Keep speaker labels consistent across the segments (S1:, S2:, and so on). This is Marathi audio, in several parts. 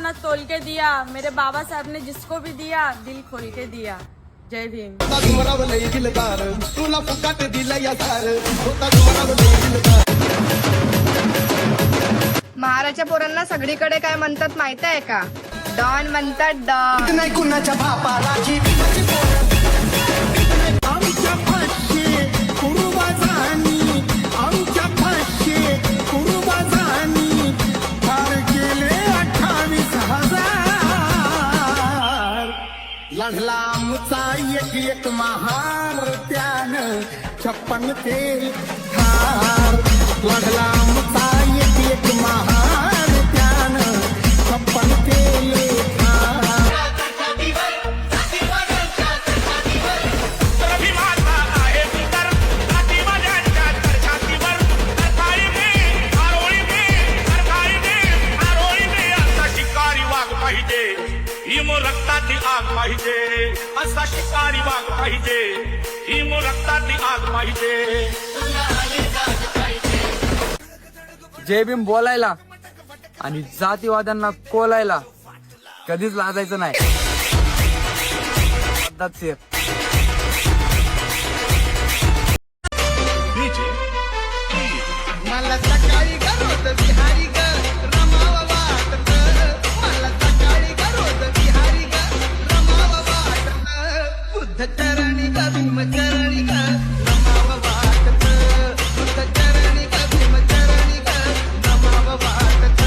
S1: ना तोल के दिया, मेरे बाबा साहब ने जिसको भी दिया दिल खोल के दिया. जय भीम.
S2: महाराच्या पोरांना सगळीकडे काय म्हणतात माहित आहे का? डॉन म्हणतात डॉन.
S3: नाही कुणाच्या बापाला आमच्या फाशी कुरुबाजानी, आमच्या फाशी कुरुबाजानी फार केले 28,000. लढला आमचा एक महार त्यानं 56 केली ठार. लढला आमचा एक महार त्यानं 56 केले ठार.
S4: हिम रक्ताची आग पाहिजे, असा शिकारी वाघ पाहिजे. हिम रक्ताची आग पाहिजे.
S5: जय भीम बोलायला आणि जातीवाद्यांना कोलायला कधीच लाजायचं नाही. That's it.
S3: मला सकाळी गरोद बिहारी ग रमावा वाटत. मला सकाळी गरोद बिहारी ग रमावा वाटत. बुद्ध चरणी ग भीम चरणी ग रमावा वाटत. बुद्ध चरणी ग भीम चरणी ग रमावा वाटत.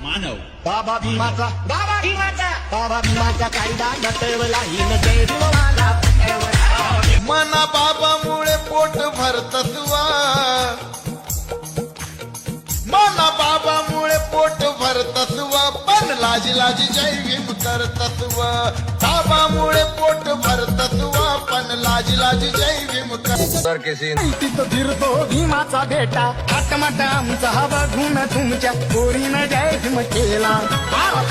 S4: मानव
S3: बाबा भीमाचा बाबा भीमाचा कायदा नटवला हिन जय भीमवाला. मना बाबामुळे पोट भरतत्वा, मना बाबामुळे पोट भरतत्वा. पण लाजी लाजी जय भीम करतत्व. बाबामुळे पोट भरतत्वा, पण लाजी लाजी जय भीम तिथं फिरतो भीमाचा बेटा. खटमट आमचा हा बघून तुमच्या पोरीनं जय भीम केला.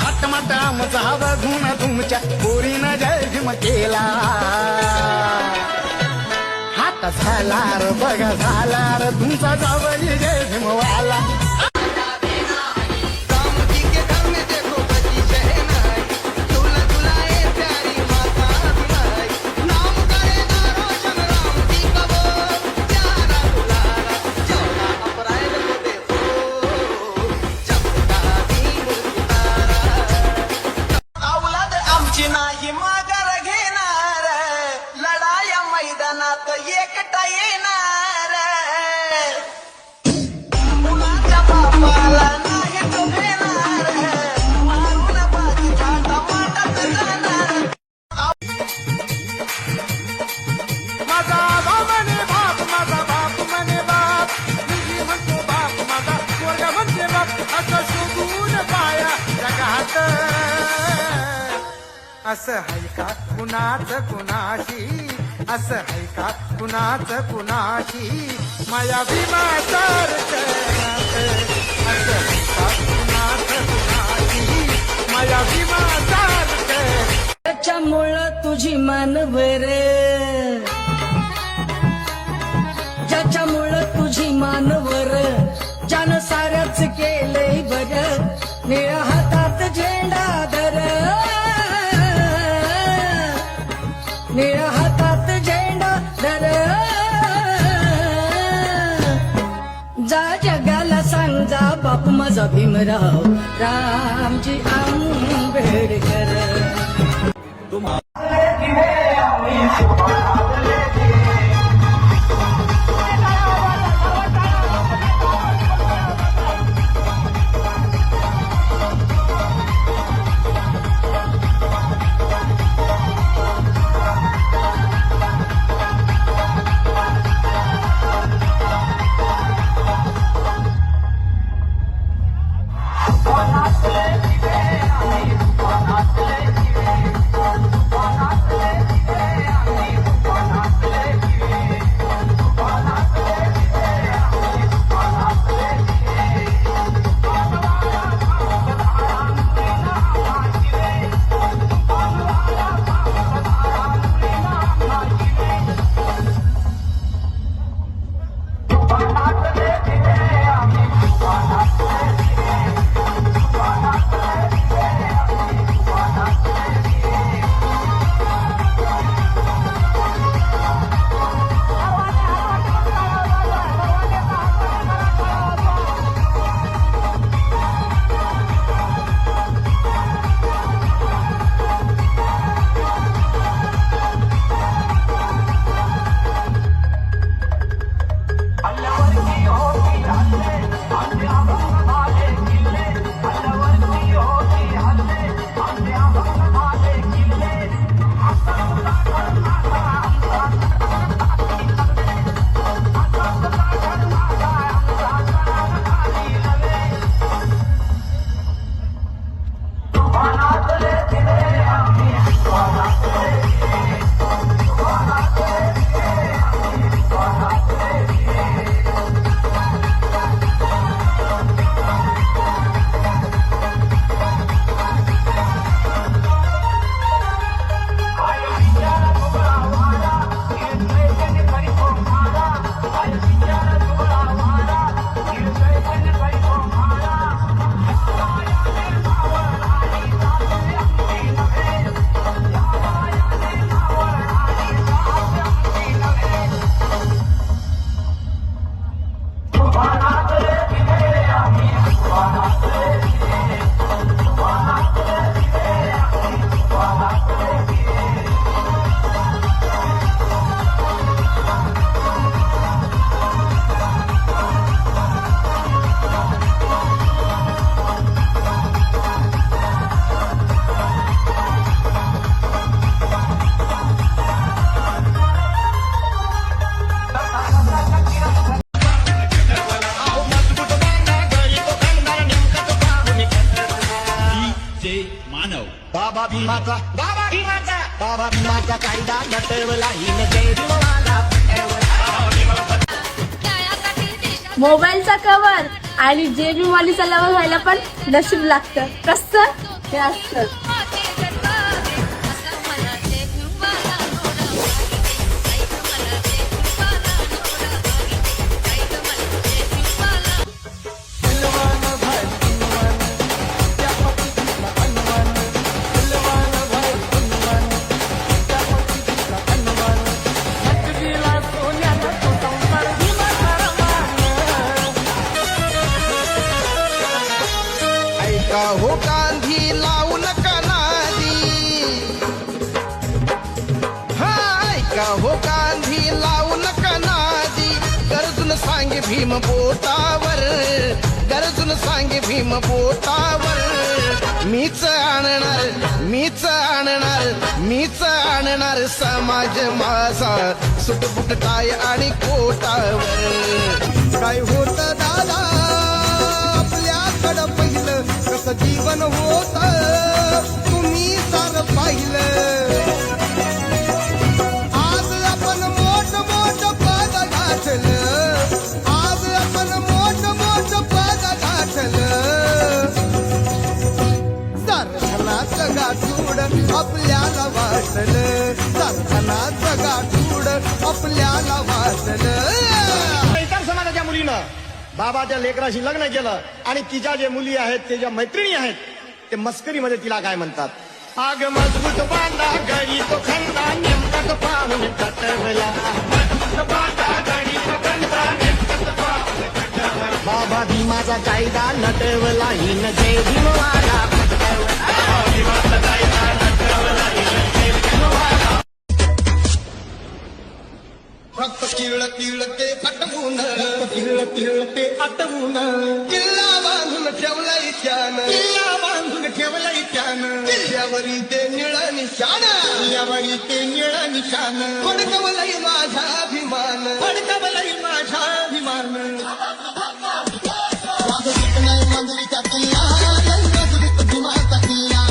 S3: खटमट आमचा हा बघून तुमच्या पोरीनं जय भीम केला. हात झाला र बघा झाला र तुमचा जावई जय भीमवाला. नाही माघार घेणार, लढाया मैदानात एकटा येणार. कुणाच्या बापाला नाही तो घेणार, मारून बाजी टाटा माटात जाणार. माझा बाप म्हणे बाप, माझा बाप म्हणे बाप. मी म्हणतो बाप माझा, पोरगा म्हणते बाप. असं शोधून पाया जगात. असं आहे का कुणाच कुणाशी, असं आहे का कुणाच कुणाशी. माया भीमासारखं असं आहे का कुणाच कुणाशी. माया भीमासारखं.
S1: त्याच्यामुळं तुझी मानवर, ज्याच्यामुळं तुझी मानवर, ज्यानं साऱ्याच केलंय बर. निळ हातात झेंडा धर, निळ हातात झेंडा धर. जा जगाला सांग जा बाप माझा भीमराव रामजी आंबेडकर.
S3: Not
S6: बाबा भीमाचा कायदा नटवला हिन जय भीमवाला
S7: मोबाईलचा कवर आणि जेबी मॉलीचा लवर व्हायला पण नशीब लागतं. कसं हे असतं.
S3: ऐका हो गांधी लावू नका नादी, हा ऐका हो गांधी लावू नका नादी. गरजून सांगे भीम बोटावर, गरजून सांगे भीम बोटावर. मीच आणणार, मीच आणणार, मीच आणणार समाज माझा सुटबुट टाय आणि कोटावर. काय होत दादा आपल्याकडं पहिलं कसं जीवन होत तुम्ही सार पाहिलं. आज आपण मोठ मोठ पद गाठलं, आज आपण मोठ मोठ पद गाठलं. सारखनाचं गाठूड आपल्याला वाटलं, सारखनाचं गाठूड आपल्याला वाटलं.
S6: इतर समाजाच्या मुलीनं बाबाच्या लेकराशी लग्न केलं आणि तिच्या जे मुली आहेत ते ज्या मैत्रिणी आहेत ते मस्करीमध्ये तिला काय म्हणतात, आग मजबूत बांधा घरी तो खंदा नेमकत पाहून कटवला. बाबा भीमाचा कायदा नटवला हिन जय भीमवाला.
S3: रक्त किळ किळ ते आटवून,
S6: तिळ तिळ ते आटवून
S3: किल्ला बांधून ठेवलाय त्यानं,
S6: किल्ला बांधून ठेवलाय त्यानं.
S3: किल्ल्यावरी ते निळ निशाण,
S6: किल्ल्यावरी ते निळ निशाण.
S3: फडकवलंय माझा अभिमान,
S6: फडकवलंय माझा अभिमान.
S3: वाजवीत नाही मंजुरीचा किल्ला, वाजवीत भीमाचा किल्ला.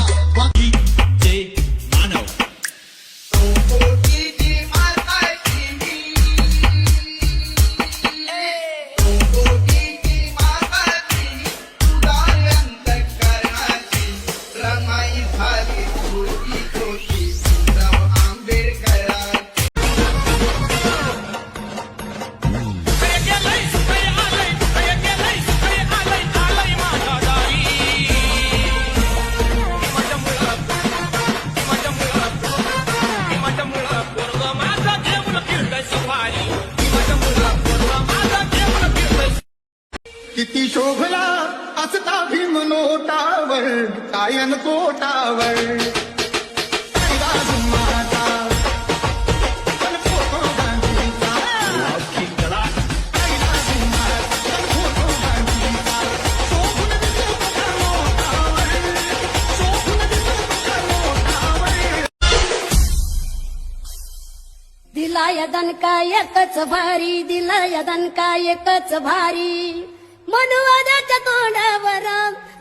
S6: किती शोभला असता भीम नोटावर कायन कोटावर.
S7: दिला या दणका एकच भारी, दिला या दणका एकच भारी. मनुवादाच्या तोंडावर,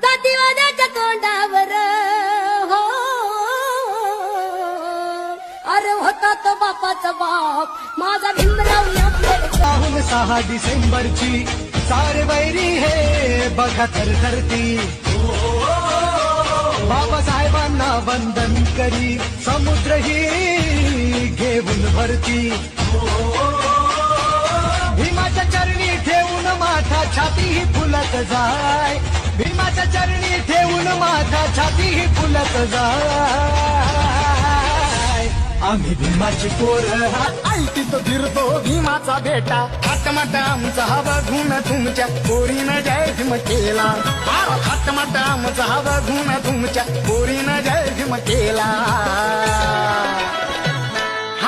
S7: जातीवादाच्या तोंडावर, हो अरे होता तो बापाचा बाप माझा भीमराव आंबेडकर.
S6: 6 डिसेंबरची सारे वैरी हे बघा थरथरती. बाबासाहेबांना वंदन करी समुद्रही घेऊन भरती. भीमाच्या चरणी ठेवून माथा छाती ही फुलत जाय, भीमाच्या चरणी ठेवून माथा छाती ही फुलत जाय. आम्ही भीमाची पोरं ऐटीत फिरतो भीमाचा बेटा. हातमाट आमचा हा बघून तुमच्या पोरीनं जय भीम केला. हातमाट आमचा हा बघून तुमच्या पोरीनं जय भीम केला.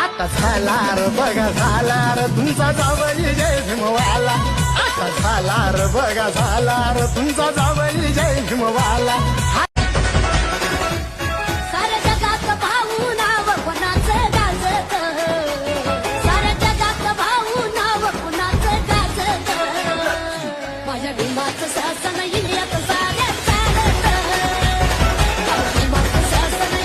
S6: आता झालार बघा झालार तुमचा जावई जय भीमवाला. आता झालार बघा झालार तुमचा जावई जय भीमवाला.
S7: साऱ्या जगात भाऊ नाव कोणाचं गाजत, साऱ्या जगात भाऊ नाव कोणाचं गाजत. माझ्या भीमाचं शासन इंडियात साऱ्या चालत, भीमाचं शासन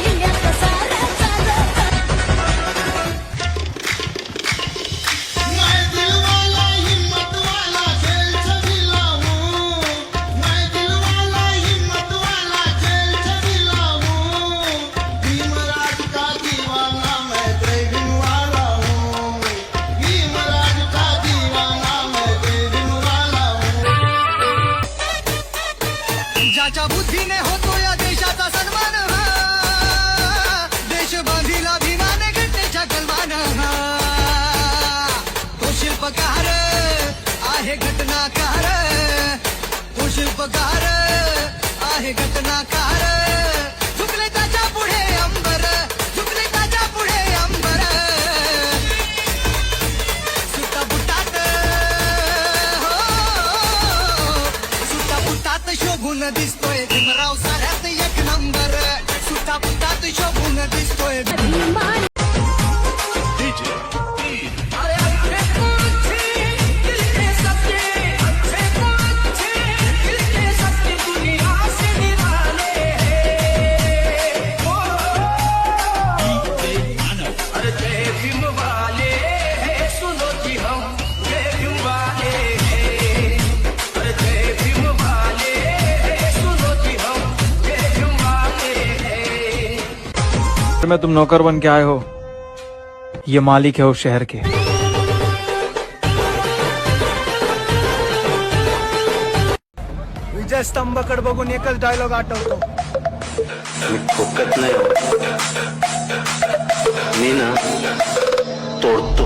S1: पगार आहे घटनाकार झुकले त्याच्या पुढे अंबर झुकले त्याच्या पुढे अंबर सुटा बुटात हो सुटा बुटात शोभून दिसतोय भीमराव साऱ्यात एक नंबर सुटा बुटात शोभून दिसतोय
S8: में तुम नौकर बन के आए हो, ये मालिक है उस शहर के।
S6: विजय स्तंभाकडे बघून एकच डायलॉग आठवतो,
S9: मी ठोकत नाही, मी ना तोडतो.